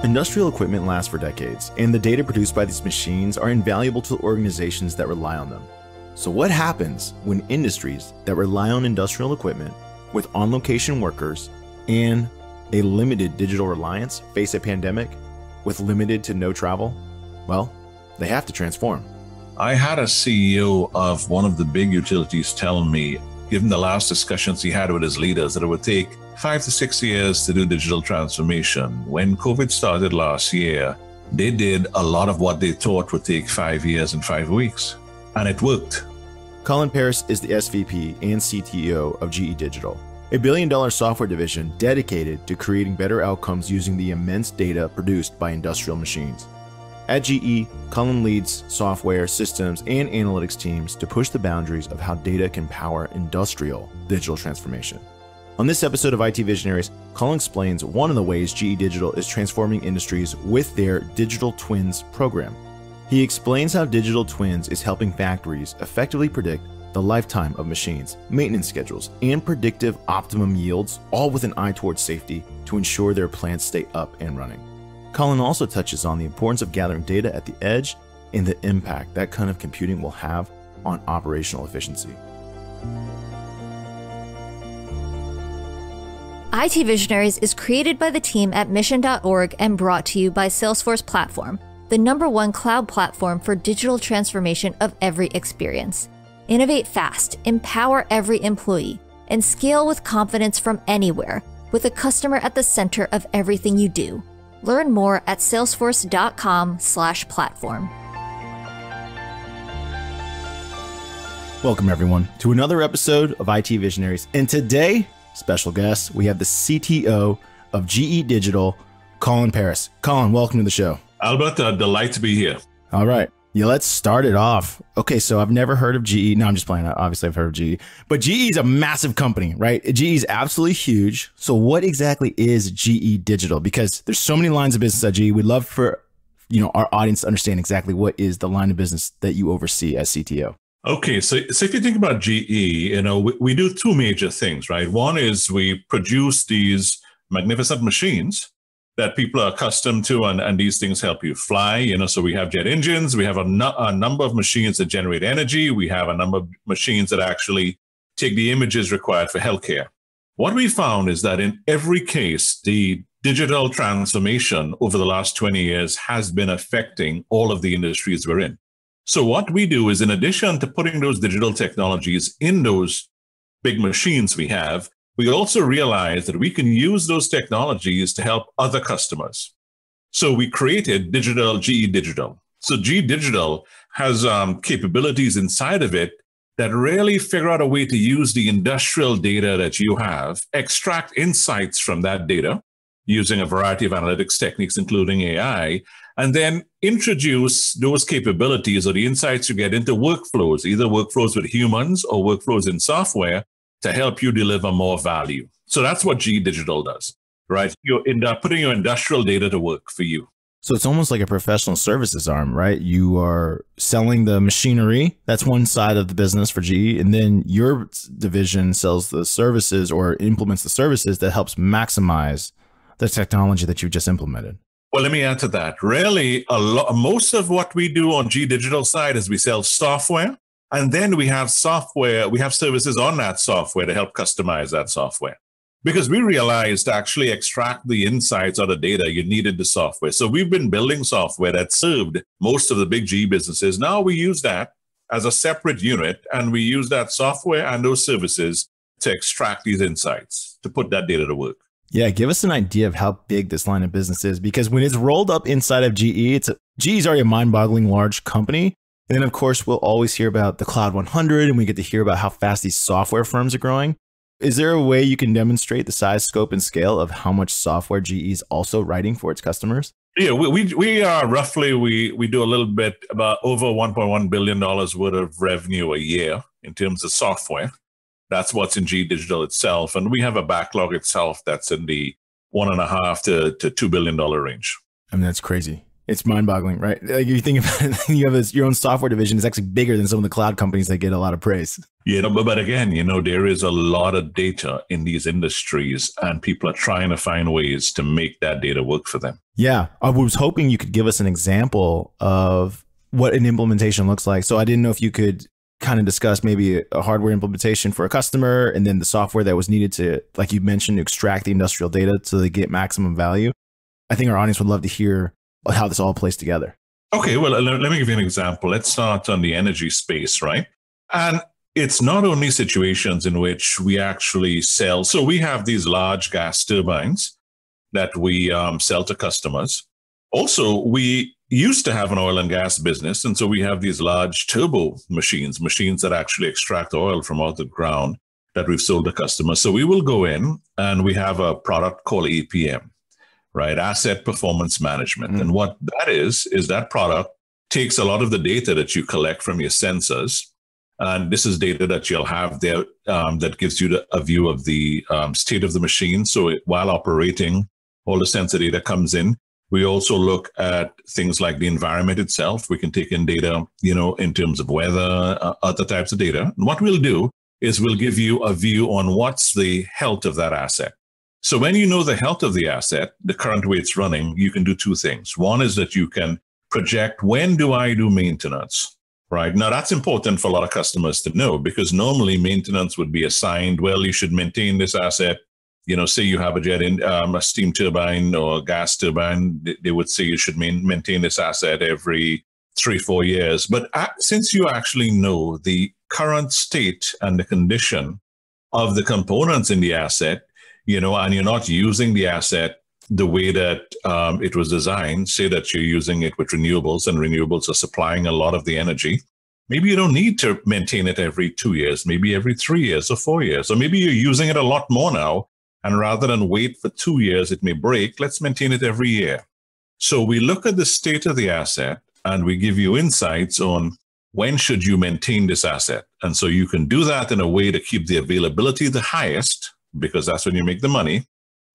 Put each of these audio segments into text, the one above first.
Industrial equipment lasts for decades, and the data produced by these machines are invaluable to organizations that rely on them. So what happens when industries that rely on industrial equipment with on-location workers and a limited digital reliance face a pandemic with limited to no travel? Well, they have to transform. I had a CEO of one of the big utilities tell me, given the last discussions he had with his leaders, that it would take 5 to 6 years to do digital transformation. When COVID started last year, they did a lot of what they thought would take 5 years and 5 weeks, and it worked. Colin Parris is the SVP and CTO of GE Digital, a billion-dollar software division dedicated to creating better outcomes using the immense data produced by industrial machines. At GE, Colin leads software, systems, and analytics teams to push the boundaries of how data can power industrial digital transformation. On this episode of IT Visionaries, Colin explains one of the ways GE Digital is transforming industries with their Digital Twins program. He explains how Digital Twins is helping factories effectively predict the lifetime of machines, maintenance schedules, and predictive optimum yields, all with an eye towards safety to ensure their plants stay up and running. Colin also touches on the importance of gathering data at the edge and the impact that kind of computing will have on operational efficiency. IT Visionaries is created by the team at machines.At and brought to you by Salesforce Platform, the #1 cloud platform for digital transformation of every experience. Innovate fast, empower every employee, and scale with confidence from anywhere, with the customer at the center of everything you do. Learn more at salesforce.com/platform. Welcome everyone to another episode of IT Visionaries. And today, special guest, we have the CTO of GE Digital, Colin Parris. Colin, welcome to the show. Albert, delight to be here. All right. Yeah, let's start it off. Okay, so I've never heard of GE. No, I'm just playing. Obviously, I've heard of GE. But GE is a massive company, right? GE is absolutely huge. So what exactly is GE Digital? Because there's so many lines of business at GE. We'd love for our audience to understand exactly what is the line of business that you oversee as CTO. Okay, so if you think about GE, we do two major things, right? One is we produce these magnificent machines that people are accustomed to, and these things help you fly. So we have jet engines, we have a number of machines that generate energy, we have a number of machines that actually take the images required for healthcare. What we found is that in every case, the digital transformation over the last 20 years has been affecting all of the industries we're in. So what we do is, in addition to putting those digital technologies in those big machines we also realized that we can use those technologies to help other customers. So we created GE Digital. So GE Digital has capabilities inside of it that really figure out a way to use the industrial data that you have, extract insights from that data using a variety of analytics techniques, including AI, and then introduce those capabilities or the insights you get into workflows, either workflows with humans or workflows in software, to help you deliver more value. So that's what GE Digital does, right? You're putting your industrial data to work for you. So it's almost like a professional services arm, right? You are selling the machinery. That's one side of the business for GE. And then your division sells the services or implements the services that helps maximize the technology that you've just implemented. Well, let me add to that. Really, most of what we do on GE Digital side is we sell software. And then we have services on that software to help customize that software. Because we realized to actually extract the insights or the data, you needed the software. So we've been building software that served most of the big GE businesses. Now we use that as a separate unit, and we use that software and those services to extract these insights, to put that data to work. Yeah, give us an idea of how big this line of business is, because when it's rolled up inside of GE, GE is already a mind-boggling large company. And then, of course, we'll always hear about the Cloud 100, and we get to hear about how fast these software firms are growing. Is there a way you can demonstrate the size, scope, and scale of how much software GE is also writing for its customers? Yeah, we are roughly, we do a little bit about over $1.1 billion worth of revenue a year in terms of software. That's what's in GE Digital itself. And we have a backlog itself that's in the $1.5 to $2 billion range. I mean, that's crazy. It's mind-boggling, right? Like you think about it, you have your own software division is actually bigger than some of the cloud companies that get a lot of praise. Yeah, but again, there is a lot of data in these industries, and people are trying to find ways to make that data work for them. Yeah, I was hoping you could give us an example of what an implementation looks like. So I didn't know if you could kind of discuss maybe a hardware implementation for a customer and then the software that was needed to, like you mentioned, to extract the industrial data so they get maximum value. I think our audience would love to hear how this all plays together. Okay, well, let me give you an example. Let's start on the energy space, right? And it's not only situations in which we actually sell. So we have these large gas turbines that we sell to customers. Also, we used to have an oil and gas business. And so we have these large turbo machines that actually extract oil from out the ground that we've sold to customers. So we will go in and we have a product called APM. Right? Asset Performance Management. And what that is that product takes a lot of the data that you collect from your sensors. And this is data that you'll have there that gives you a view of the state of the machine. So while operating, all the sensor data comes in. We also look at things like the environment itself. We can take in data, in terms of weather, other types of data. And what we'll do is we'll give you a view on what's the health of that asset. So when you know the health of the asset, the current way it's running, you can do two things. One is that you can project, when do I do maintenance, right? Now, that's important for a lot of customers to know, because normally maintenance would be assigned, well, you should maintain this asset. Say you have a steam turbine or a gas turbine, they would say you should maintain this asset every 3-4 years. But since you actually know the current state and the condition of the components in the asset, and you're not using the asset the way that it was designed, say that you're using it with renewables and renewables are supplying a lot of the energy, maybe you don't need to maintain it every 2 years, maybe every 3 years or 4 years, or maybe you're using it a lot more now, and rather than wait for 2 years, it may break, let's maintain it every year. So we look at the state of the asset and we give you insights on when should you maintain this asset. And so you can do that in a way to keep the availability the highest, because that's when you make the money,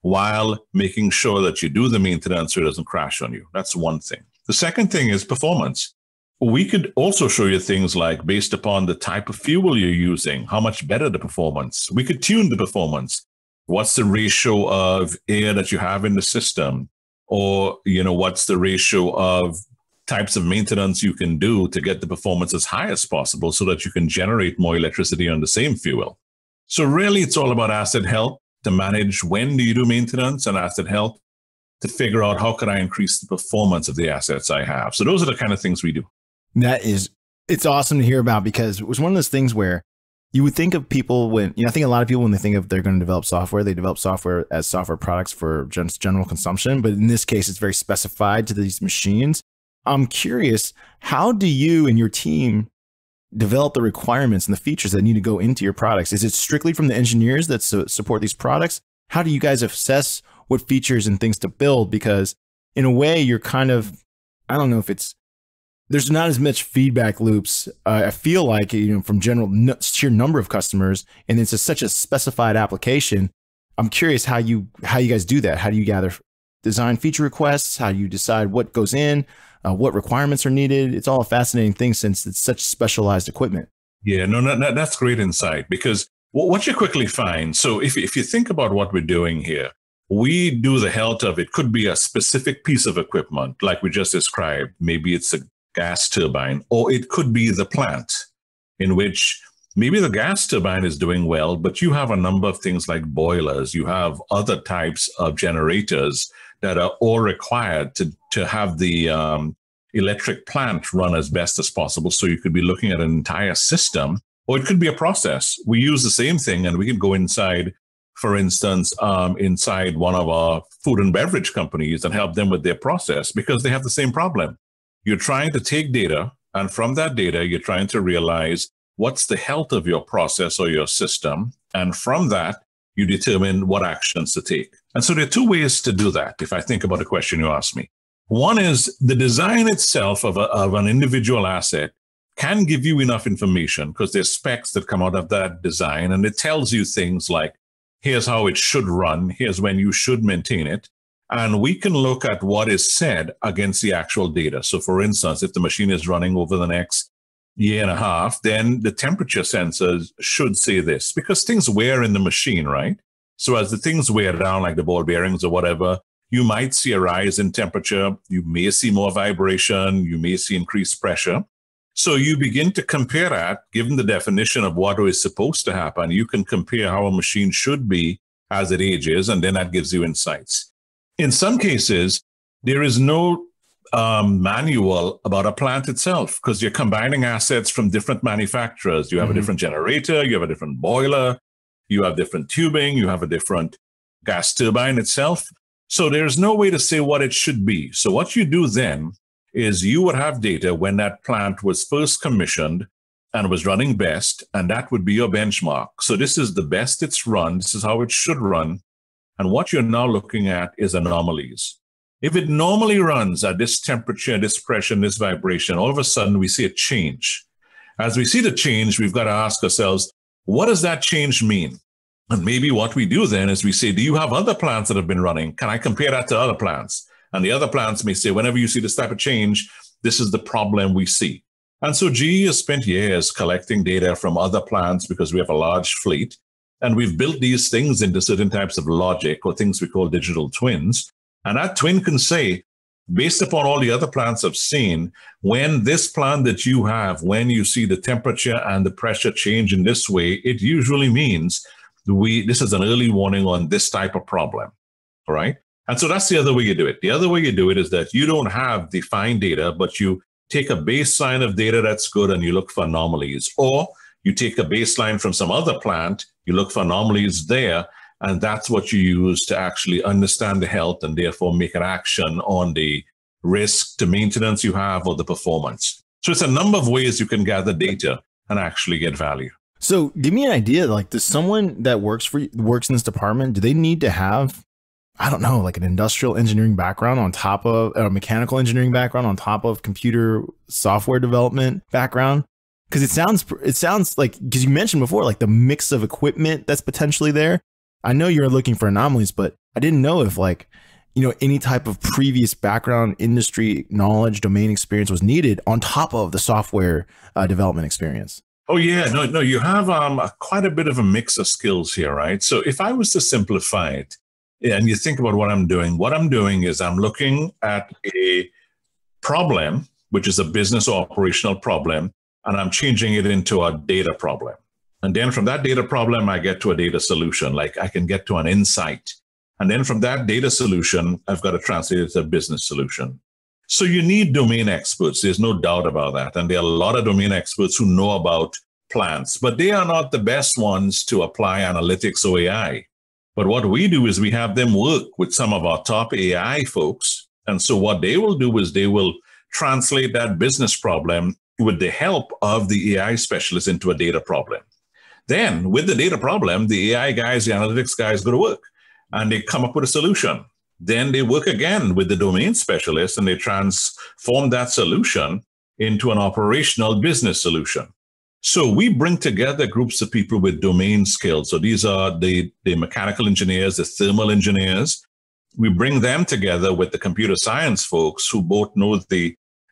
while making sure that you do the maintenance so it doesn't crash on you. That's one thing. The second thing is performance. We could also show you things like, based upon the type of fuel you're using, how much better the performance. We could tune the performance. What's the ratio of air that you have in the system? Or, what's the ratio of types of maintenance you can do to get the performance as high as possible so that you can generate more electricity on the same fuel. So really, it's all about asset health to manage when do you do maintenance, and asset health to figure out how can I increase the performance of the assets I have. So those are the kind of things we do. It's awesome to hear about, because it was one of those things where you would think of people I think a lot of people, when they think of they're going to develop software, they develop software as software products for general consumption. But in this case, it's very specified to these machines. I'm curious, how do you and your team develop the requirements and the features that need to go into your products? Is it strictly from the engineers that support these products? How do you guys assess what features and things to build? Because in a way, you're kind of, I don't know if there's not as much feedback loops. I feel like, from sheer number of customers, and it's such a specified application. I'm curious how you guys do that. How do you design feature requests? How do you decide what goes in? What requirements are needed? It's all a fascinating thing since it's such specialized equipment. Yeah, no, that's great insight, because what you quickly find, so if you think about what we're doing here, we do the health of it. Could be a specific piece of equipment, like we just described. Maybe it's a gas turbine, or it could be the plant, in which maybe the gas turbine is doing well, but you have a number of things like boilers. You have other types of generators that are all required to have the electric plant run as best as possible. So you could be looking at an entire system, or it could be a process. We use the same thing, and we can go inside, for instance, inside one of our food and beverage companies and help them with their process, because they have the same problem. You're trying to take data, and from that data, you're trying to realize what's the health of your process or your system. And from that, you determine what actions to take. And so there are two ways to do that, if I think about the question you asked me. One is the design itself of an individual asset can give you enough information, because there's specs that come out of that design, and it tells you things like, here's how it should run, here's when you should maintain it. And we can look at what is said against the actual data. So for instance, if the machine is running over the next year and a half, then the temperature sensors should say this, because things wear in the machine, right? So as the things wear down, like the ball bearings or whatever, you might see a rise in temperature. You may see more vibration. You may see increased pressure. So you begin to compare that, given the definition of what is supposed to happen. You can compare how a machine should be as it ages, and then that gives you insights. In some cases, there is no manual about a plant itself, because you're combining assets from different manufacturers. You have a different generator, you have a different boiler, you have different tubing, you have a different gas turbine itself. So there's no way to say what it should be. So what you do then is you would have data when that plant was first commissioned and was running best, and that would be your benchmark. So this is the best it's run. This is how it should run. And what you're now looking at is anomalies. If it normally runs at this temperature, this pressure, and this vibration, all of a sudden we see a change. As we see the change, we've got to ask ourselves, what does that change mean? And maybe what we do then is we say, do you have other plants that have been running? Can I compare that to other plants? And the other plants may say, whenever you see this type of change, this is the problem we see. And so GE has spent years collecting data from other plants because we have a large fleet. And we've built these things into certain types of logic, or things we call digital twins. And that twin can say, based upon all the other plants I've seen, when this plant that you have, when you see the temperature and the pressure change in this way, it usually means this is an early warning on this type of problem, all right? And so that's the other way you do it. The other way you do it is that you don't have the fine data, but you take a baseline of data that's good and you look for anomalies. Or you take a baseline from some other plant, you look for anomalies there, and that's what you use to actually understand the health and therefore make an action on the risk to maintenance you have or the performance. So it's a number of ways you can gather data and actually get value. So give me an idea, like, does someone that works in this department, do they need to have, I don't know, like an industrial engineering background on top of a mechanical engineering background on top of computer software development background? Because it sounds like, because you mentioned before, like the mix of equipment that's potentially there. I know you're looking for anomalies, but I didn't know if, like, any type of previous background, industry knowledge, domain experience was needed on top of the software development experience. Oh, yeah. No, you have quite a bit of a mix of skills here, right? So if I was to simplify it, and you think about what I'm doing is I'm looking at a problem, which is a business or operational problem, and I'm changing it into a data problem. And then from that data problem, I get to a data solution, like I can get to an insight. And then from that data solution, I've got to translate it to a business solution. So you need domain experts. There's no doubt about that. And there are a lot of domain experts who know about plants, but they are not the best ones to apply analytics or AI. But what we do is we have them work with some of our top AI folks. And so what they will do is they will translate that business problem with the help of the AI specialist into a data problem. Then with the data problem, the AI guys, the analytics guys go to work and they come up with a solution. Then they work again with the domain specialist and they transform that solution into an operational business solution. So we bring together groups of people with domain skills. So these are the mechanical engineers, the thermal engineers. We bring them together with the computer science folks who both know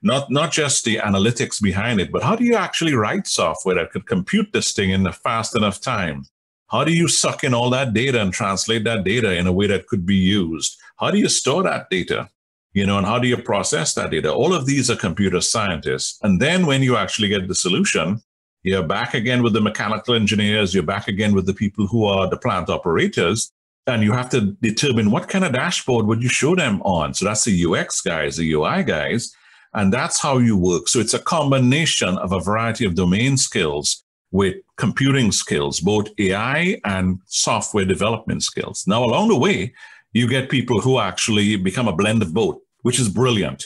not just the analytics behind it, but how do you actually write software that could compute this thing in a fast enough time? How do you suck in all that data and translate that data in a way that could be used? How do you store that data? And how do you process that data? All of these are computer scientists. And then when you actually get the solution, you're back again with the mechanical engineers, you're back again with the people who are the plant operators, and you have to determine what kind of dashboard would you show them on. So that's the UX guys, the UI guys, and that's how you work. So it's a combination of a variety of domain skills with computing skills, both AI and software development skills. Now, along the way, you get people who actually become a blend of both, which is brilliant.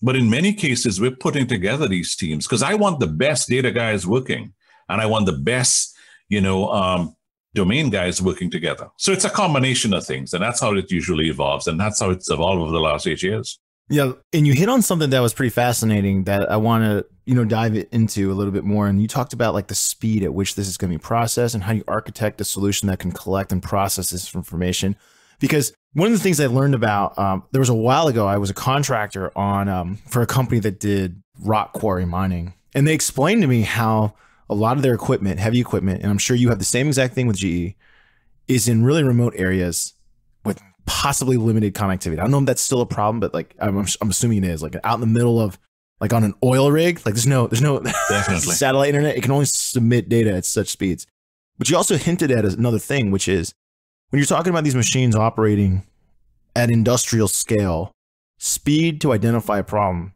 But in many cases, we're putting together these teams because I want the best data guys working and I want the best, domain guys working together. So it's a combination of things, and that's how it usually evolves. And that's how it's evolved over the last 8 years. Yeah. And you hit on something that was pretty fascinating that I want to, dive into a little bit more. And you talked about like the speed at which this is going to be processed and how you architect a solution that can collect and process this information Because one of the things I learned about, there was a while ago, I was a contractor on for a company that did rock quarry mining. And they explained to me how a lot of their equipment, heavy equipment, and I'm sure you have the same exact thing with GE, is in really remote areas with possibly limited connectivity. I don't know if that's still a problem, but like I'm assuming it is. Like out in the middle of, like on an oil rig, like there's no satellite internet. It can only submit data at such speeds. But you also hinted at another thing, which is when you're talking about these machines operating at industrial scale, speed to identify a problem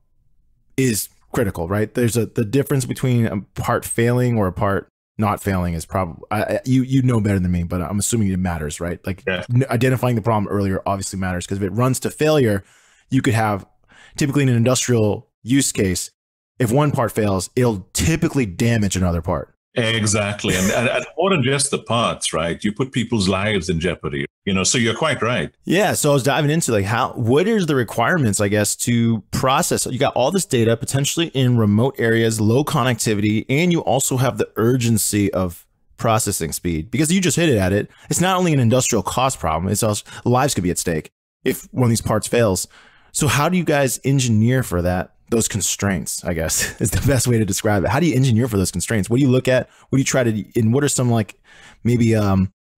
is critical, right? There's the difference between a part failing or a part not failing is probably, you know better than me, but I'm assuming it matters, right? Like identifying the problem earlier obviously matters, because if it runs to failure, you could have, typically in an industrial use case, if one part fails, it'll typically damage another part. Exactly. And more than just the parts, right? You put people's lives in jeopardy, so you're quite right. Yeah. So I was diving into like what is the requirements, I guess, to process? You got all this data potentially in remote areas, low connectivity, and you also have the urgency of processing speed, because you just hit it at it. It's not only an industrial cost problem, it's also lives could be at stake if one of these parts fails. So how do you guys engineer for that? Those constraints, I guess, is the best way to describe it. How do you engineer for those constraints? What do you look at? What do you try to, and what are some like maybe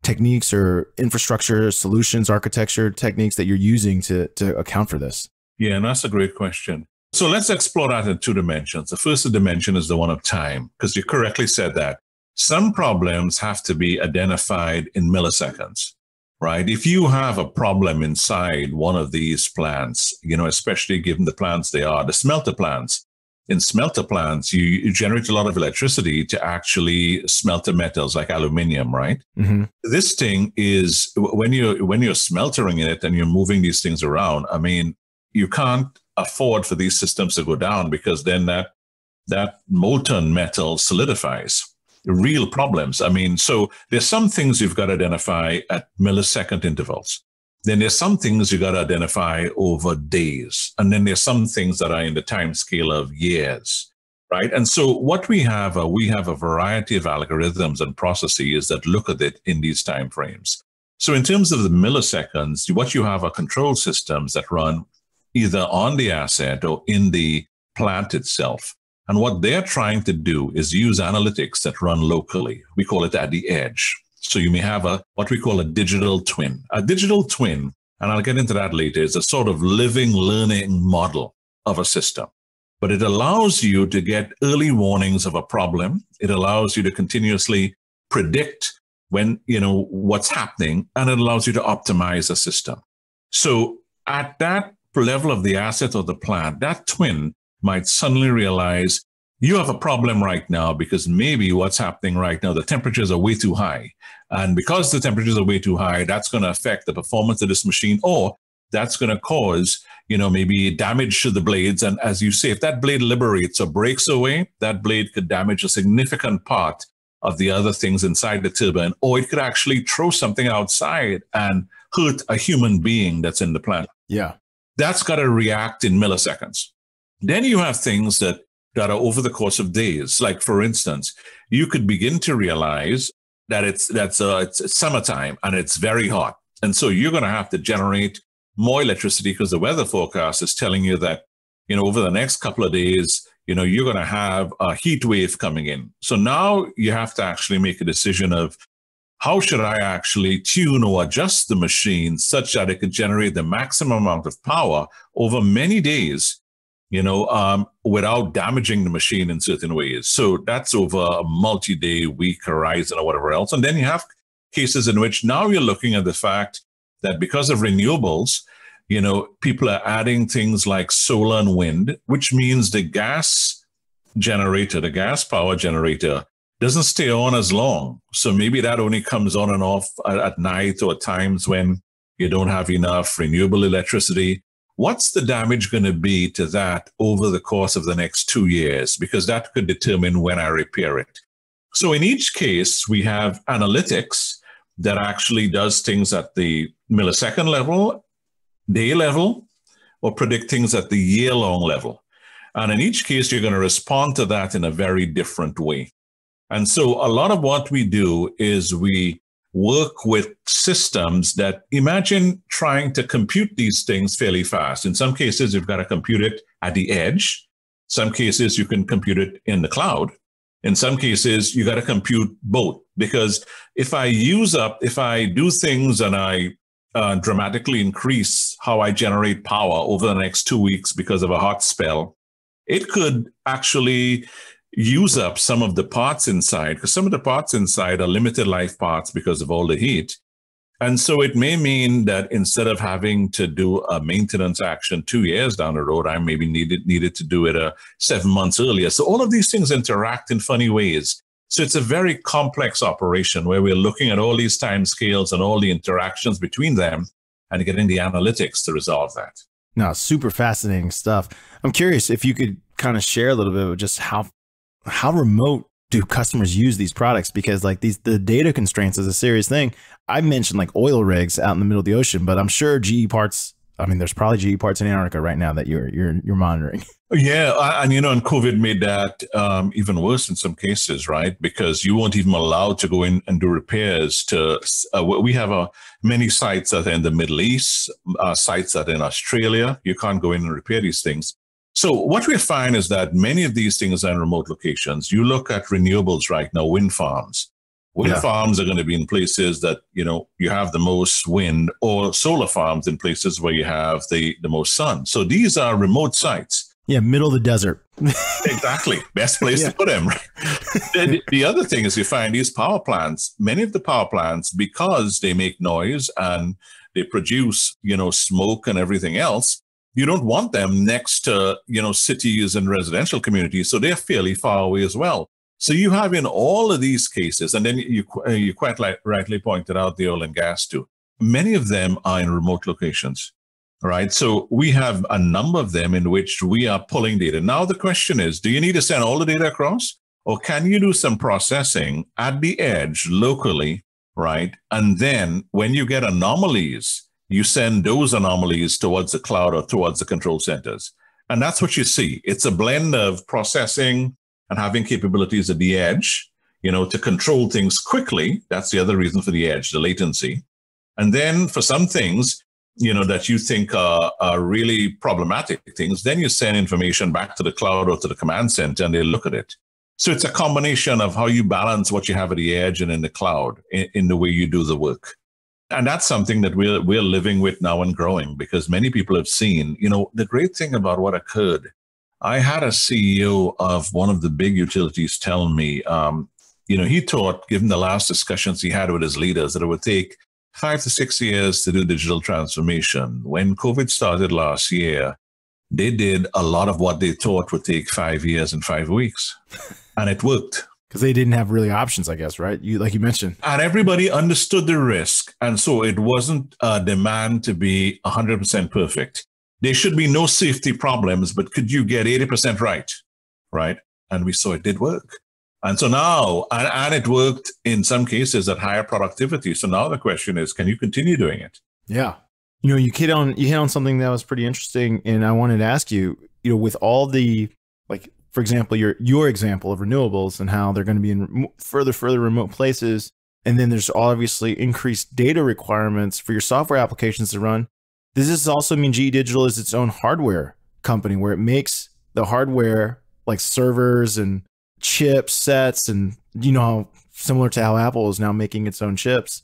techniques or infrastructure solutions, architecture techniques that you're using to account for this? Yeah, and that's a great question. So let's explore that in two dimensions. The first dimension is the one of time, because you correctly said that some problems have to be identified in milliseconds. Right? If you have a problem inside one of these plants, especially given the plants they are, the smelter plants. In smelter plants, you generate a lot of electricity to actually smelt the metals like aluminum, right? Mm-hmm. This thing is, when you're smeltering it and you're moving these things around, I mean, you can't afford for these systems to go down, because then that molten metal solidifies. Real problems. I mean, so there's some things you've got to identify at millisecond intervals. Then there's some things you got to identify over days. And then there's some things that are in the time scale of years, right? And so what we have a variety of algorithms and processes that look at it in these time frames. So in terms of the milliseconds, what you have are control systems that run either on the asset or in the plant itself. And what they're trying to do is use analytics that run locally. We call it at the edge. So you may have what we call a digital twin. A digital twin, and I'll get into that later, is a sort of living, learning model of a system. But it allows you to get early warnings of a problem. It allows you to continuously predict when, what's happening, and it allows you to optimize a system. So at that level of the asset or the plant, that twin might suddenly realize you have a problem right now, because maybe what's happening right now, the temperatures are way too high. And because the temperatures are way too high, that's going to affect the performance of this machine, or that's going to cause, maybe damage to the blades. And as you say, if that blade liberates or breaks away, that blade could damage a significant part of the other things inside the turbine, or it could actually throw something outside and hurt a human being that's in the plant. Yeah. That's got to react in milliseconds. Then you have things that are over the course of days. Like, for instance, you could begin to realize that it's summertime and it's very hot. And so you're going to have to generate more electricity, because the weather forecast is telling you that, over the next couple of days, you're going to have a heat wave coming in. So now you have to actually make a decision of, how should I actually tune or adjust the machine such that it could generate the maximum amount of power over many days, without damaging the machine in certain ways. So that's over a multi-day, week horizon or whatever else. And then you have cases in which now you're looking at the fact that because of renewables, people are adding things like solar and wind, which means the gas power generator doesn't stay on as long. So maybe that only comes on and off at night or at times when you don't have enough renewable electricity. What's the damage going to be to that over the course of the next 2 years? Because that could determine when I repair it. So in each case, we have analytics that actually does things at the millisecond level, day level, or predict things at the year-long level. And in each case, you're going to respond to that in a very different way. And so a lot of what we do is we work with systems that imagine trying to compute these things fairly fast. In some cases, you've got to compute it at the edge. Some cases, you can compute it in the cloud. In some cases, you got to compute both, because if I do things and I dramatically increase how I generate power over the next 2 weeks because of a hot spell, it could actually use up some of the parts inside, because some of the parts inside are limited life parts because of all the heat. And so it may mean that instead of having to do a maintenance action 2 years down the road, I maybe needed to do it 7 months earlier. So all of these things interact in funny ways. So it's a very complex operation where we're looking at all these time scales and all the interactions between them and getting the analytics to resolve that. No, super fascinating stuff. I'm curious if you could kind of share a little bit of just how remote do customers use these products? Because like the data constraints is a serious thing. I mentioned like oil rigs out in the middle of the ocean, but I'm sure GE parts, I mean, there's probably GE parts in Antarctica right now that you're monitoring. Yeah, and and COVID made that even worse in some cases, right? Because you weren't even allowed to go in and do repairs to. We have many sites that are in the Middle East, sites that are in Australia. You can't go in and repair these things. So what we find is that many of these things are in remote locations. You look at renewables right now, wind farms. Wind farms are going to be in places that, you have the most wind, or solar farms in places where you have the most sun. So these are remote sites. Yeah, middle of the desert. Exactly. Best place to put them. The other thing is you find these power plants, many of the power plants, because they make noise and they produce, smoke and everything else, you don't want them next to, cities and residential communities. So they're fairly far away as well. So you have in all of these cases, and then you quite rightly pointed out the oil and gas too. Many of them are in remote locations, right? So we have a number of them in which we are pulling data. Now the question is, do you need to send all the data across? Or can you do some processing at the edge locally, right? And then when you get anomalies, you send those anomalies towards the cloud or towards the control centers. And that's what you see. It's a blend of processing and having capabilities at the edge, to control things quickly. That's the other reason for the edge, the latency. And then for some things, that you think are really problematic things, then you send information back to the cloud or to the command center and they look at it. So it's a combination of how you balance what you have at the edge and in the cloud in the way you do the work. And that's something that we're living with now and growing, because many people have seen, the great thing about what occurred. I had a CEO of one of the big utilities tell me, he thought, given the last discussions he had with his leaders, that it would take 5 to 6 years to do digital transformation. When COVID started last year, they did a lot of what they thought would take 5 years and 5 weeks. And it worked. Because they didn't have really options, I guess, right? Like you mentioned. And everybody understood the risk. And so it wasn't a demand to be 100% perfect. There should be no safety problems, but could you get 80% right? And we saw it did work. And so now, and it worked in some cases at higher productivity. So now the question is, can you continue doing it? Yeah. You hit on something that was pretty interesting. And I wanted to ask you, with all the, like, for example, your example of renewables and how they're going to be in further remote places. And then there's obviously increased data requirements for your software applications to run. Does this also mean GE Digital is its own hardware company where it makes the hardware like servers and chipsets, and how similar to how Apple is now making its own chips?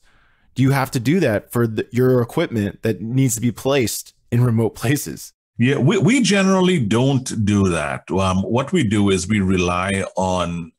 Do you have to do that for your equipment that needs to be placed in remote places? Yeah, we generally don't do that. What we do is we rely on,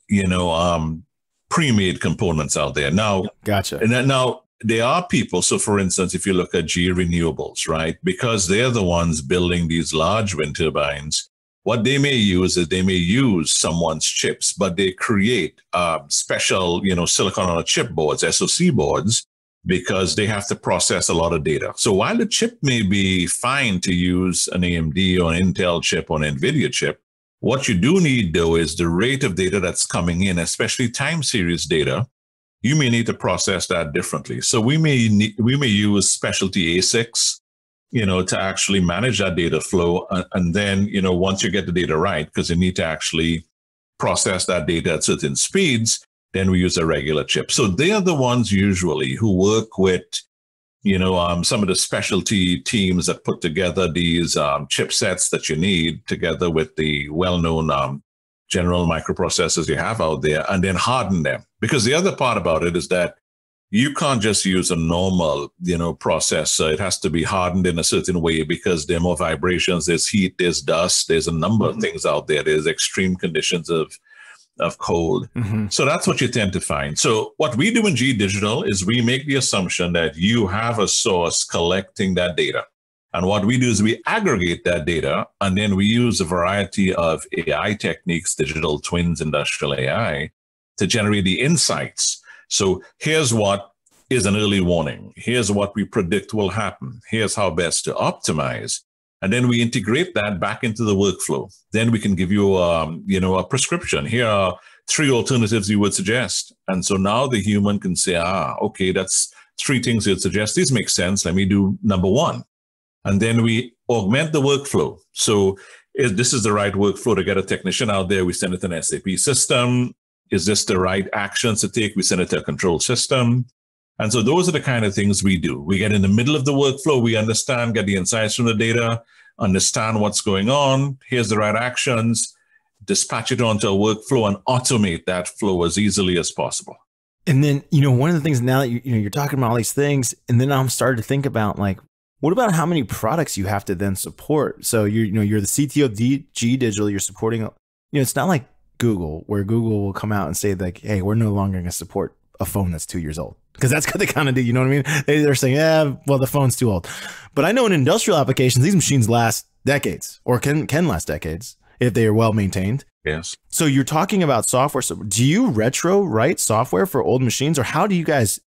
pre-made components out there. Now, gotcha. And now there are people. So for instance, if you look at GE Renewables, right, because they're the ones building these large wind turbines, what they may use is they may use someone's chips, but they create special, silicon on a chip boards, SoC boards, because they have to process a lot of data. So while the chip may be fine to use an AMD or an Intel chip or an NVIDIA chip, what you do need, though, is the rate of data that's coming in, especially time series data. You may need to process that differently. So we may use specialty ASICs, to actually manage that data flow. And then, once you get the data right, because you need to actually process that data at certain speeds, then we use a regular chip. So they are the ones usually who work with, some of the specialty teams that put together these chipsets that you need together with the well-known general microprocessors you have out there, and then harden them. Because the other part about it is that you can't just use a normal, processor. It has to be hardened in a certain way because there are more vibrations, there's heat, there's dust, there's a number of things out there. There's extreme conditions of cold. So that's what you tend to find. So what we do in GE Digital is we make the assumption that you have a source collecting that data. And what we do is we aggregate that data, and then we use a variety of AI techniques, digital twins, industrial AI, to generate the insights. So here's what is an early warning. Here's what we predict will happen. Here's how best to optimize. And then we integrate that back into the workflow. Then we can give you a prescription. Here are 3 alternatives you would suggest. And so now the human can say, okay, that's 3 things you'd suggest. These make sense. Let me do number 1. And then we augment the workflow. So if this is the right workflow to get a technician out there, we send it to an SAP system. Is this the right actions to take? We send it to a control system. And so those are the kind of things we do. We get in the middle of the workflow. We understand, get the insights from the data, understand what's going on. Here's the right actions, dispatch it onto a workflow and automate that flow as easily as possible. And then, one of the things now that you're talking about all these things, and then I'm starting to think about what about how many products you have to then support? So you're the CTO of GE Digital, you're supporting, it's not like Google, where Google will come out and say hey, we're no longer going to support a phone that's 2 years old. Because that's what they kind of do, you know what I mean? They're saying, the phone's too old. But I know in industrial applications, these machines last decades, or can last decades if they are well maintained. Yes. So you're talking about software. So do you retro write software for old machines, or how do you guys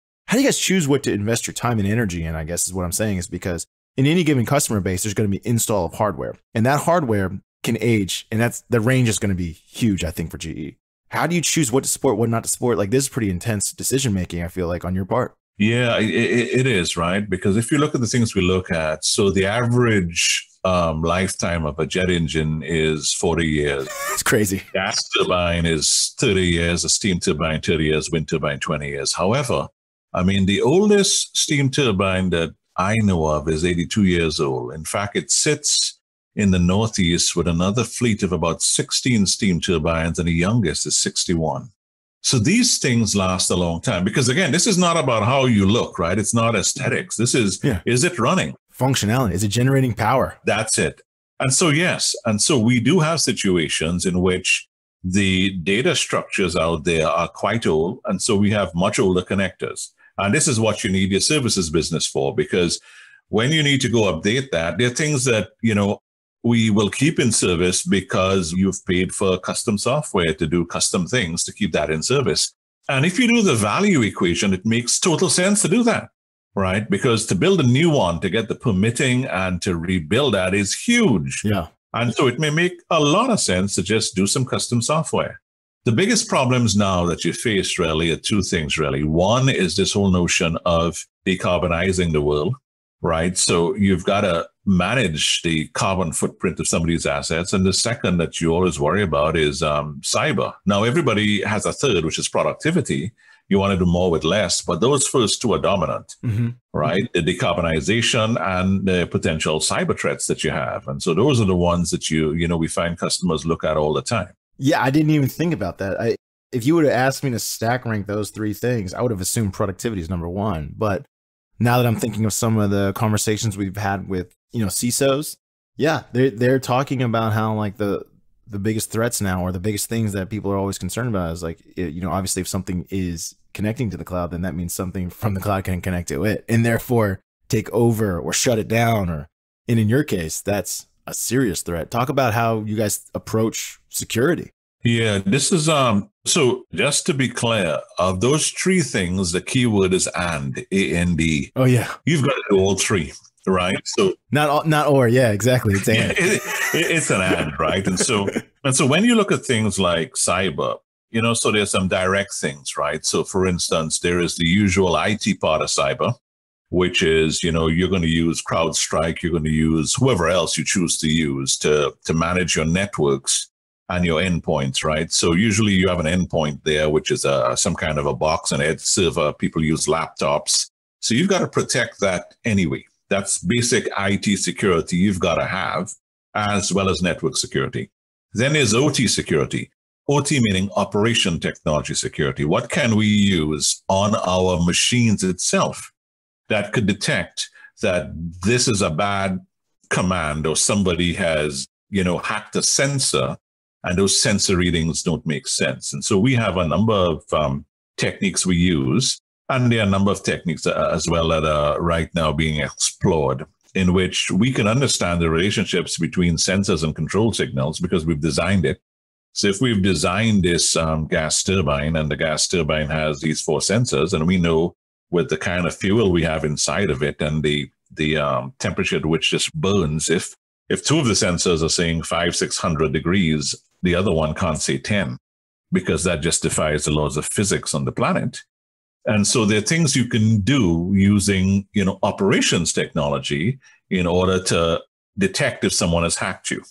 choose what to invest your time and energy in? I guess is what I'm saying, is because in any given customer base, there's going to be install of hardware, and that hardware can age, and the range is going to be huge, I think, for GE. How do you choose what to support, what not to support? This is pretty intense decision making, I feel like, on your part. Yeah, it is, right? Because if you look at the things we look at, so the average lifetime of a jet engine is 40 years. It's crazy. Gas turbine is 30 years, a steam turbine 30 years, wind turbine 20 years. However, the oldest steam turbine that I know of is 82 years old. In fact, it sits in the Northeast with another fleet of about 16 steam turbines, and the youngest is 61. So these things last a long time, because again, this is not about how you look, right? It's not aesthetics. This is, Is it running? Functionality. Is it generating power? That's it. And so, yes. And so we do have situations in which the data structures out there are quite old. And so we have much older connectors. And this is what you need your services business for, because when you need to go update that, there are things that, we will keep in service because you've paid for custom software to do custom things to keep that in service. And if you do the value equation, it makes total sense to do that, right? Because to build a new one, to get the permitting and to rebuild that is huge. Yeah. And so it may make a lot of sense to just do some custom software. The biggest problems now that you face really are 2 things, really. One is this whole notion of decarbonizing the world, right? So you've got to manage the carbon footprint of some of these assets. And the second that you always worry about is cyber. Now, everybody has a third, which is productivity. You want to do more with less, but those first 2 are dominant, right? The decarbonization and the potential cyber threats that you have. And so those are the ones that we find customers look at all the time. Yeah, I didn't even think about that. If you would have asked me to stack rank those 3 things, I would have assumed productivity is number 1. But now that I'm thinking of some of the conversations we've had with, CISOs, they're talking about how the biggest threats now, or the biggest things that people are always concerned about, is obviously if something is connecting to the cloud, then that means something from the cloud can connect to it and therefore take over or shut it down. And in your case, that's a serious threat. Talk about how you guys approach security. Yeah, this is, so just to be clear, of those 3 things, the keyword is A-N-D. Oh, yeah. You've got to do all 3. Right. So not or. Yeah, exactly. It's and. It's an and, right? And so when you look at things like cyber, so there's some direct things, right? So for instance, there is the usual IT part of cyber, which is, you're going to use CrowdStrike, you're going to use whoever else you choose to use to manage your networks and your endpoints, right? So usually you have an endpoint there, which is some kind of a box, an edge server. People use laptops. So you've got to protect that anyway. That's basic IT security you've got to have, as well as network security. Then there's OT security. OT meaning operation technology security. What can we use on our machines itself that could detect that this is a bad command or somebody has, hacked a sensor and those sensor readings don't make sense? And so we have a number of techniques we use, and there are a number of techniques as well that are right now being explored, in which we can understand the relationships between sensors and control signals because we've designed it. So if we've designed this gas turbine, and the gas turbine has these 4 sensors, and we know with the kind of fuel we have inside of it and the temperature at which this burns, if 2 of the sensors are saying 500-600 degrees, the other one can't say 10, because that just defies the laws of physics on the planet. And so there are things you can do using, operations technology in order to detect if someone has hacked you,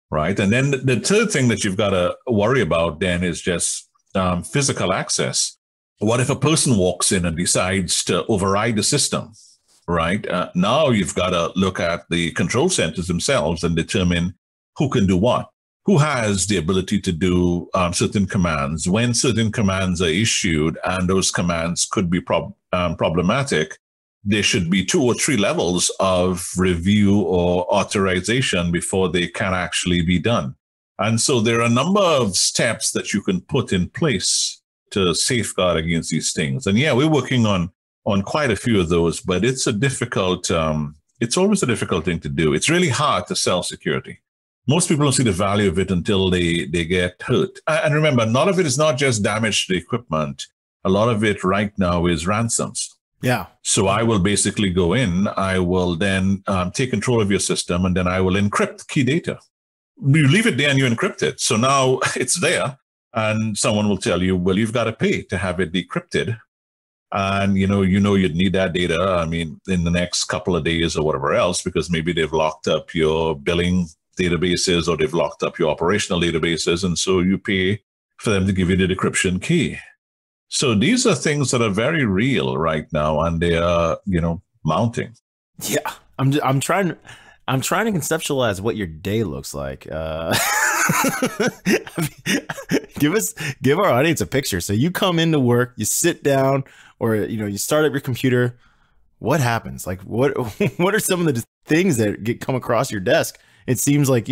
right? And then the third thing that you've got to worry about then is just physical access. What if a person walks in and decides to override the system, right? Now you've got to look at the control centers themselves and determine who can do what. Who has the ability to do certain commands, when certain commands are issued, and those commands could be problematic. There should be 2 or 3 levels of review or authorization before they can actually be done. And so there are a number of steps that you can put in place to safeguard against these things. And yeah, we're working on quite a few of those, but it's a difficult, it's always a difficult thing to do. It's really hard to sell security. Most people don't see the value of it until they get hurt. And remember, none of it is not just damage to the equipment. A lot of it right now is ransoms. Yeah. So I will basically go in, I will then take control of your system, and then I will encrypt key data. You leave it there and you encrypt it. So now it's there, and someone will tell you, well, you've got to pay to have it decrypted. And you'd need that data, in the next couple of days or whatever else, because maybe they've locked up your billing databases or they've locked up your operational databases. And so you pay for them to give you the decryption key. So these are things that are very real right now, and they are, mounting. Yeah. I'm trying to conceptualize what your day looks like. Give our audience a picture. So you come into work, you sit down, or, you start up your computer. What happens? Like, what are some of the things that come across your desk? It seems like,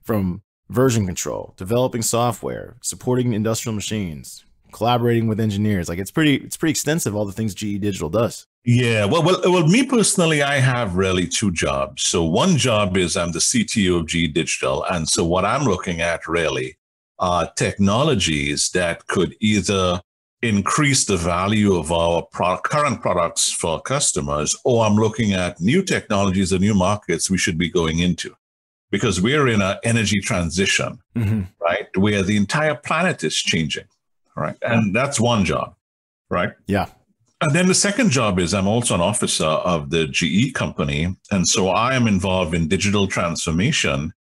from version control, developing software, supporting industrial machines, collaborating with engineers. Like it's pretty extensive, all the things GE Digital does. Yeah. Well, me personally, I have really 2 jobs. So one job is I'm the CTO of GE Digital. And so what I'm looking at really are technologies that could either increase the value of our current products for customers, or I'm looking at new technologies and new markets we should be going into. Because we're in an energy transition, right? Where the entire planet is changing, right? And that's one job, right? Yeah. And then the second job is I'm also an officer of the GE company. And so I am involved in digital transformation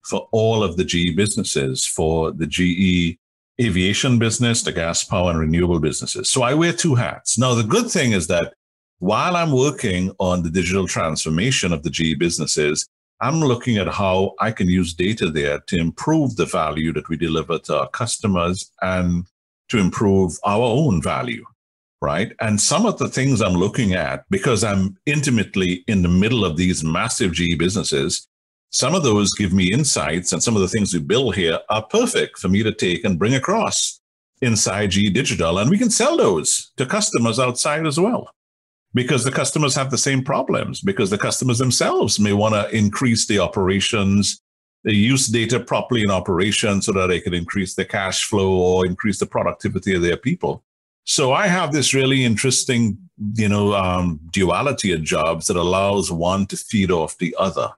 for all of the GE businesses, for the GE aviation business, the gas, power, and renewable businesses. So I wear 2 hats. Now, the good thing is that while I'm working on the digital transformation of the GE businesses, I'm looking at how I can use data there to improve the value that we deliver to our customers and to improve our own value, right? And some of the things I'm looking at, because I'm intimately in the middle of these massive GE businesses, some of those give me insights, and some of the things we build here are perfect for me to take and bring across inside GE Digital. And we can sell those to customers outside as well, because the customers have the same problems, because the customers themselves may want to increase the operations, they use data properly in operations so that they can increase the cash flow or increase the productivity of their people. So I have this really interesting, duality of jobs that allows one to feed off the other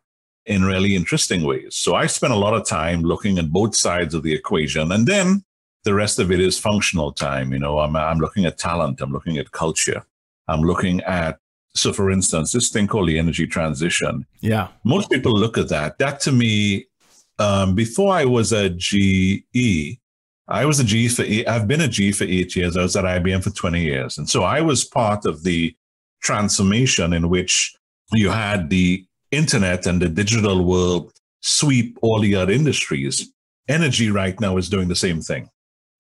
in really interesting ways. So I spend a lot of time looking at both sides of the equation, and then the rest of it is functional time. I'm looking at talent, I'm looking at culture. I'm looking at, so for instance, this thing called the energy transition. Yeah. Most people look at that. That to me before I was at GE, I've been at GE for 8 years. I was at IBM for 20 years. And so I was part of the transformation in which you had the internet and the digital world sweep all the other industries. Energy right now is doing the same thing.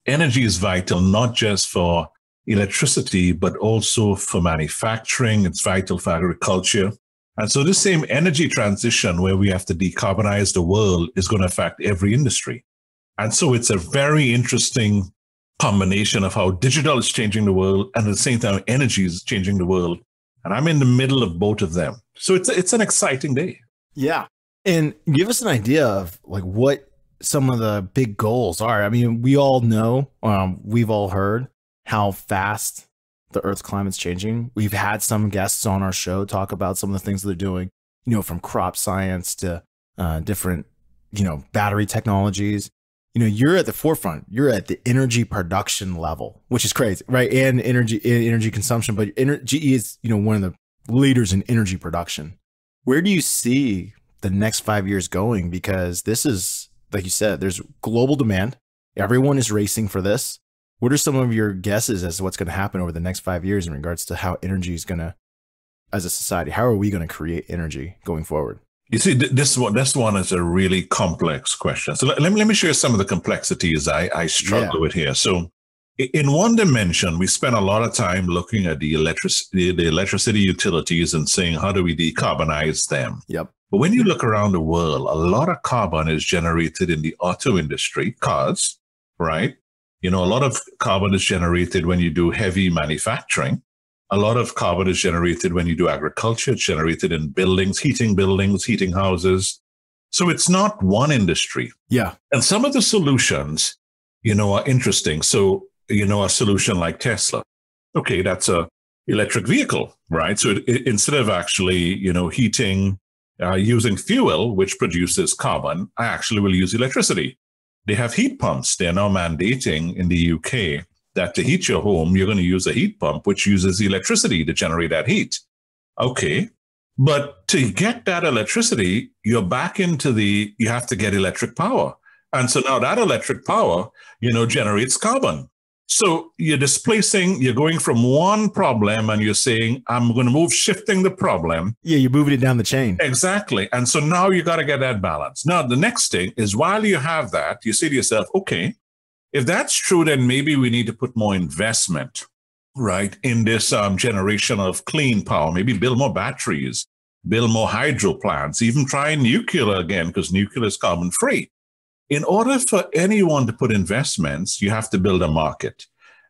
Energy is vital, not just for electricity, but also for manufacturing. It's vital for agriculture. And so this same energy transition where we have to decarbonize the world is going to affect every industry. And so it's a very interesting combination of how digital is changing the world and at the same time energy is changing the world. And I'm in the middle of both of them. So it's an exciting day. Yeah. And give us an idea of like what some of the big goals are. I mean, we all know, we've all heard how fast the Earth's climate's changing. We've had some guests on our show talk about some of the things they're doing, you know, from crop science to different, you know, battery technologies. You know, you're at the forefront. You're at the energy production level, which is crazy, right? And energy consumption. But GE is, you know, one of the leaders in energy production. Where do you see the next 5 years going? Because this is, like you said, there's global demand. Everyone is racing for this. What are some of your guesses as to what's going to happen over the next 5 years in regards to how energy is going to, as a society, how are we going to create energy going forward? You see, this one is a really complex question. So let me share some of the complexities I struggle with here. So in one dimension, we spend a lot of time looking at the electricity utilities and saying, how do we decarbonize them? Yep. But when you look around the world, a lot of carbon is generated in the auto industry, cars, right? You know, a lot of carbon is generated when you do heavy manufacturing. A lot of carbon is generated when you do agriculture. It's generated in buildings, heating houses. So it's not one industry. Yeah. And some of the solutions, you know, are interesting. So, you know, a solution like Tesla. Okay, that's a electric vehicle, right? So instead of actually, you know, heating, using fuel, which produces carbon, I actually will use electricity. They have heat pumps. They're now mandating in the UK that to heat your home, you're going to use a heat pump, which uses electricity to generate that heat. Okay. But to get that electricity, you're back into you have to get electric power. And so now that electric power, you know, generates carbon. So you're going from one problem and you're saying, I'm going to shifting the problem. Yeah, you're moving it down the chain. Exactly. And so now you got to get that balance. Now, the next thing is while you have that, you say to yourself, okay, if that's true, then maybe we need to put more investment, right, in this generation of clean power, maybe build more batteries, build more hydro plants, even try nuclear again, because nuclear is carbon free. In order for anyone to put investments, you have to build a market.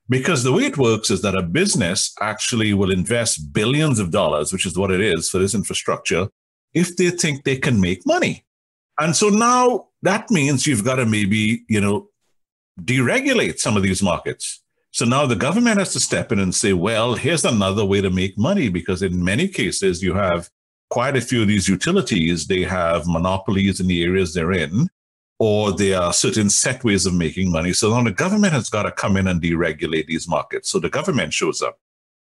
Because the way it works is that a business actually will invest billions of dollars, which is what it is for this infrastructure, if they think they can make money. And so now that means you've got to maybe, you know, deregulate some of these markets. So now the government has to step in and say, well, here's another way to make money, because in many cases you have quite a few of these utilities, they have monopolies in the areas they're in, or there are certain set ways of making money. So now the government has got to come in and deregulate these markets. So the government shows up.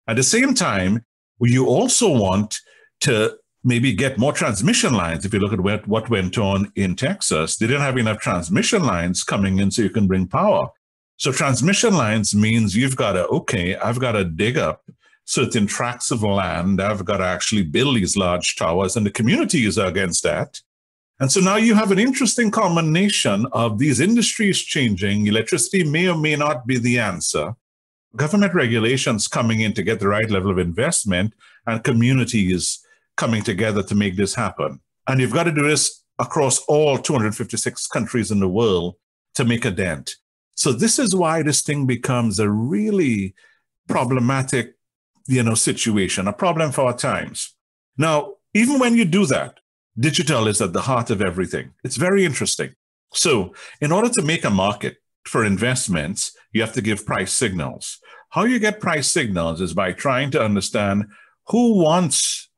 At the same time, you also want to maybe get more transmission lines. If you look at what went on in Texas, they didn't have enough transmission lines coming in so you can bring power. So transmission lines means you've got to, I've got to dig up certain tracts of land. I've got to actually build these large towers, and the communities are against that. And so now you have an interesting combination of these industries changing. Electricity may or may not be the answer. Government regulations coming in to get the right level of investment, and communities coming together to make this happen. And you've got to do this across all 256 countries in the world to make a dent. So this is why this thing becomes a really problematic, you know, situation, a problem for our times. Now, even when you do that, digital is at the heart of everything. It's very interesting. So in order to make a market for investments, you have to give price signals. How you get price signals is by trying to understand who wants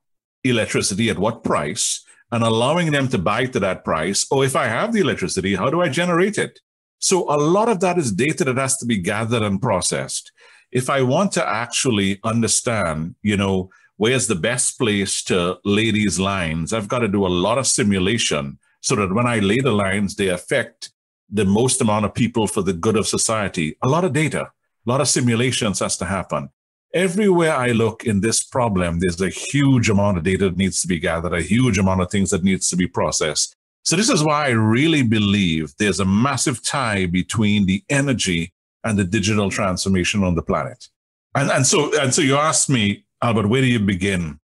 electricity at what price and allowing them to buy to that price. Or if I have the electricity, how do I generate it? So a lot of that is data that has to be gathered and processed. If I want to actually understand, you know, where's the best place to lay these lines, I've got to do a lot of simulation. so that when I lay the lines, they affect the most amount of people for the good of society. A lot of data, a lot of simulations has to happen. Everywhere I look in this problem, there's a huge amount of data that needs to be gathered, a huge amount of things that needs to be processed. So this is why I really believe there's a massive tie between the energy and the digital transformation on the planet. And so you asked me, Albert, where do you begin?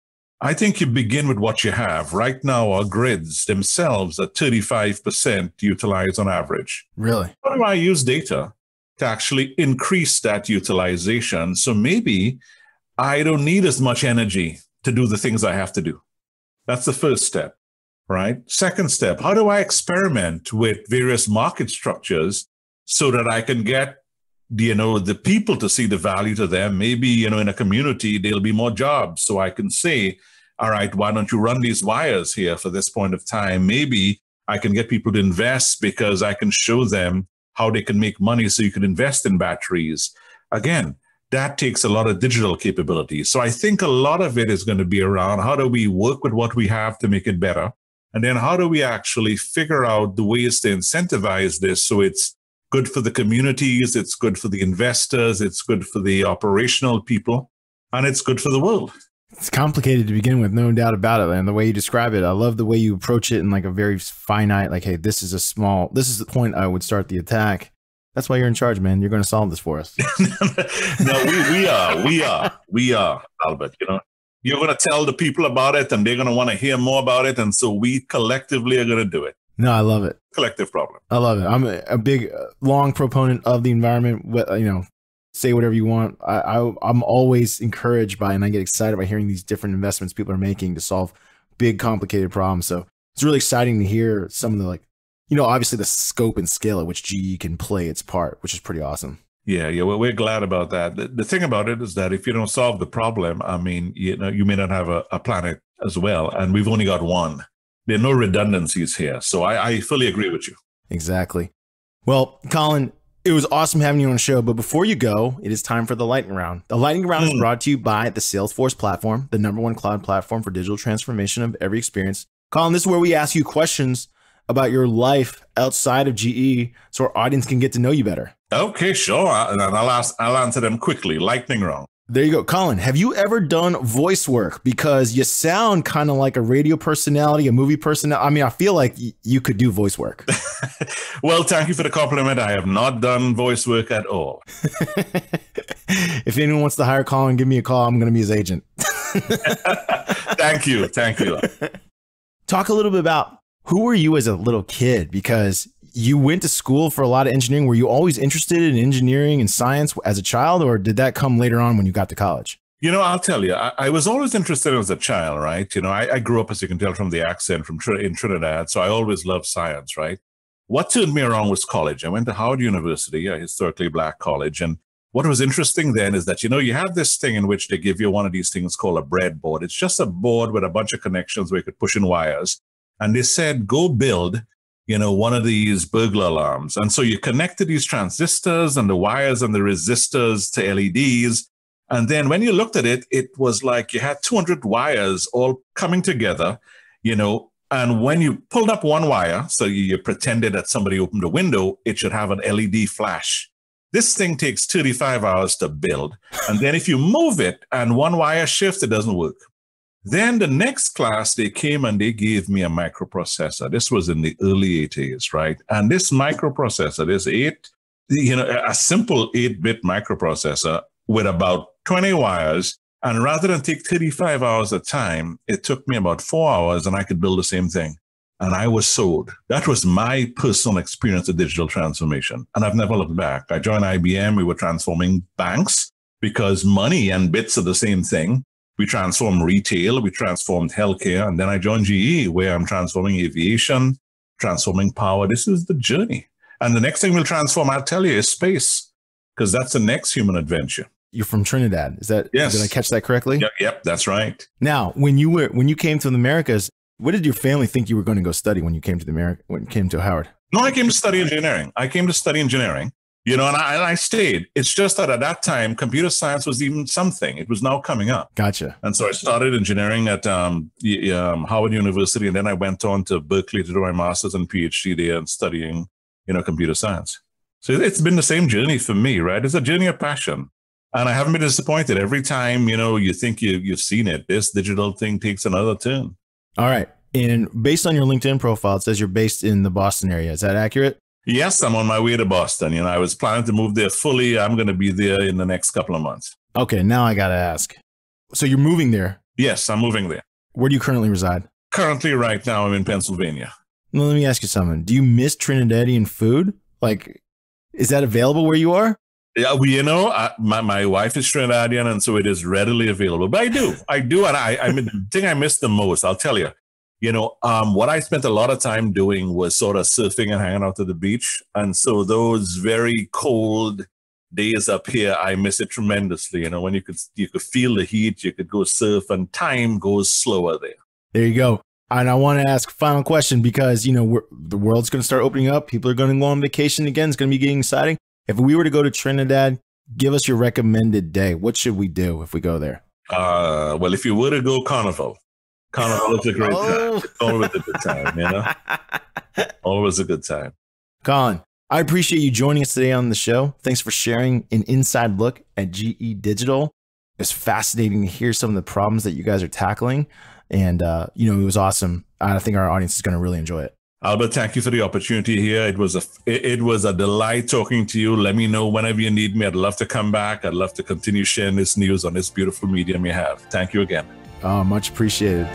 I think you begin with what you have. Right now, our grids themselves are 35% utilized on average. Really? How do I use data to actually increase that utilization? So maybe I don't need as much energy to do the things I have to do. That's the first step, right? Second step, how do I experiment with various market structures so that I can get the people to see the value to them? Maybe, in a community, there'll be more jobs. So I can say, all right, why don't you run these wires here for this point of time? Maybe I can get people to invest because I can show them how they can make money so you can invest in batteries. Again, that takes a lot of digital capability. So I think a lot of it is going to be around how do we work with what we have to make it better? And then how do we actually figure out the ways to incentivize this so it's good for the communities, it's good for the investors, it's good for the operational people, and it's good for the world. It's complicated to begin with, no doubt about it. And the way you describe it, I love the way you approach it in like a very finite, like, hey, this is the point I would start the attack. That's why you're in charge, man. You're going to solve this for us. No, we are, Albert. You're going to tell the people about it and they're going to want to hear more about it. And so we collectively are going to do it. No, I love it. Collective problem. I love it. I'm a big, long proponent of the environment. Say whatever you want. I'm always encouraged by, and I get excited by hearing these different investments people are making to solve big, complicated problems. So it's really exciting to hear some of the, obviously the scope and scale at which GE can play its part, which is pretty awesome. Yeah. Well, we're glad about that. The thing about it is that if you don't solve the problem, you may not have a planet as well. And we've only got one. There are no redundancies here. So I fully agree with you. Exactly. Well, Colin, it was awesome having you on the show. But before you go, it is time for the lightning round. The lightning round is brought to you by the Salesforce Platform, the #1 cloud platform for digital transformation of every experience. Colin, this is where we ask you questions about your life outside of GE so our audience can get to know you better. Okay, sure. And I'll answer them quickly. Lightning round. There you go. Colin, have you ever done voice work? Because you sound kind of like a radio personality, a movie personality. I feel like you could do voice work. Well, thank you for the compliment. I have not done voice work at all. If anyone wants to hire Colin, give me a call. I'm going to be his agent. Thank you. Talk a little bit about who were you as a little kid? Because you went to school for a lot of engineering. Were you always interested in engineering and science as a child, or did that come later on when you got to college? I'll tell you, I was always interested as a child, right? I grew up, as you can tell from the accent, in Trinidad, so I always loved science, right? What turned me around was college. I went to Howard University, a historically black college, and what was interesting then is that, you have this thing in which they give you one of these things called a breadboard. It's just a board with a bunch of connections where you could push in wires, and they said, go build one of these burglar alarms. And so you connected these transistors and the wires and the resistors to LEDs. And then when you looked at it, it was like you had 200 wires all coming together, and when you pulled up one wire, so you pretended that somebody opened a window, it should have an LED flash. This thing takes 35 hours to build. And then if you move it and one wire shifts, it doesn't work. Then the next class, they came and they gave me a microprocessor. This was in the early 80s, right? And this microprocessor, a simple 8-bit microprocessor with about 20 wires. And rather than take 35 hours at a time, it took me about 4 hours and I could build the same thing. And I was sold. That was my personal experience of digital transformation. And I've never looked back. I joined IBM. We were transforming banks because money and bits are the same thing. We transformed retail, we transformed healthcare, and then I joined GE, where I'm transforming aviation, transforming power. This is the journey. And the next thing we'll transform, I'll tell you, is space, because that's the next human adventure. You're from Trinidad. Yes. Did I catch that correctly? Yep, that's right. Now, when you came to the Americas, what did your family think you were going to go study when you came to Howard? No, I came to study engineering. And I stayed. It's just that at that time, computer science was even something. It was now coming up. Gotcha. And so I started engineering at Howard University, and then I went on to Berkeley to do my master's and PhD there and studying, computer science. So it's been the same journey for me, right? It's a journey of passion. And I haven't been disappointed. Every time, you think you've seen it, this digital thing takes another turn. All right. And based on your LinkedIn profile, it says you're based in the Boston area. Is that accurate? Yes, I'm on my way to Boston. I was planning to move there fully. I'm going to be there in the next couple of months. Okay, now I got to ask. So you're moving there? Yes, I'm moving there. Where do you currently reside? Currently, right now, I'm in Pennsylvania. Well, let me ask you something. Do you miss Trinidadian food? Like, is that available where you are? Yeah, my wife is Trinidadian, and so it is readily available. But I do, and I mean, the thing I miss the most, I'll tell you. What I spent a lot of time doing was sort of surfing and hanging out at the beach. And so those very cold days up here, I miss it tremendously. When you could feel the heat, you could go surf, and time goes slower there. There you go. And I want to ask a final question because, the world's going to start opening up. People are going to go on vacation again. It's going to be getting exciting. If we were to go to Trinidad, give us your recommended day. What should we do if we go there? Well, if you were to go Carnival is a great time. It's always a good time, Always a good time. Colin, I appreciate you joining us today on the show. Thanks for sharing an inside look at GE Digital. It's fascinating to hear some of the problems that you guys are tackling. And, it was awesome. I think our audience is going to really enjoy it. Albert, thank you for the opportunity here. It was a delight talking to you. Let me know whenever you need me. I'd love to come back. I'd love to continue sharing this news on this beautiful medium you have. Thank you again. Oh, much appreciated.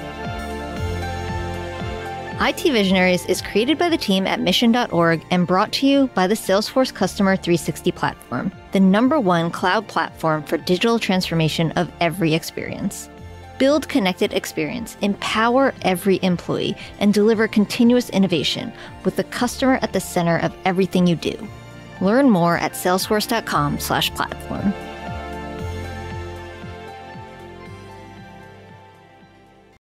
IT Visionaries is created by the team at mission.org and brought to you by the Salesforce Customer 360 Platform, the #1 cloud platform for digital transformation of every experience. Build connected experience, empower every employee, and deliver continuous innovation with the customer at the center of everything you do. Learn more at salesforce.com/platform.